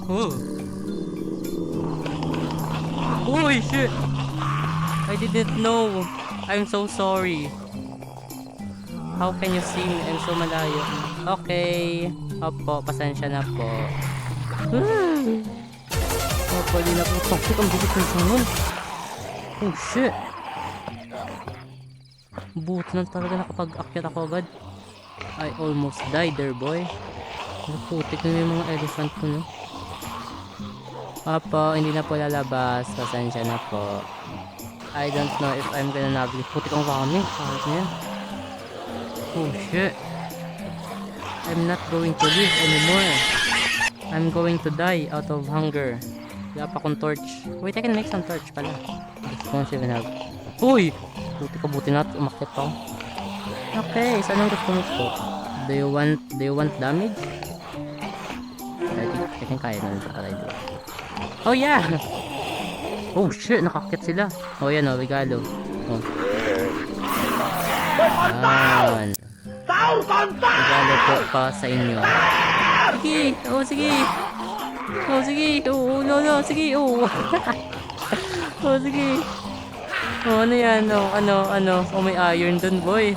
Oh. Holy shit! I didn't know. I'm so sorry. How can you see me? I'm so malayo. Okay. Opo, pasensya na po. Opo, di na po. Toxic ang bilis ng sunod. Oh shit! Buti na talaga nakapag-akyat ako agad. I almost died there, boy. Naputik na yung mga elephant ko, no? Opo, hindi na po lalabas. Pasensya na po. I don't know if I'm gonna navigate. Putik ang rami. Kahit na yan. Oh shit. I'm not going to live anymore. I'm going to die out of hunger. Wala pa akong torch. Wait, I can make some torch pala. Don't even have. Uy! Putik ka, buti na. Umakit pa ako. Okay, saan ang gusto mo po? Do you want damage? I think kaya na nito pala ito. Oh yeah! Oh shit, nakakit sila. Oh yan oh, regalo. Oh. Yan. Regalo po pa sa inyo. Sige! Oh sige! Oh sige! Oh no, sige! Oh! Oh sige! Oh ano yan? Oh, ano? Oh may iron dun boy.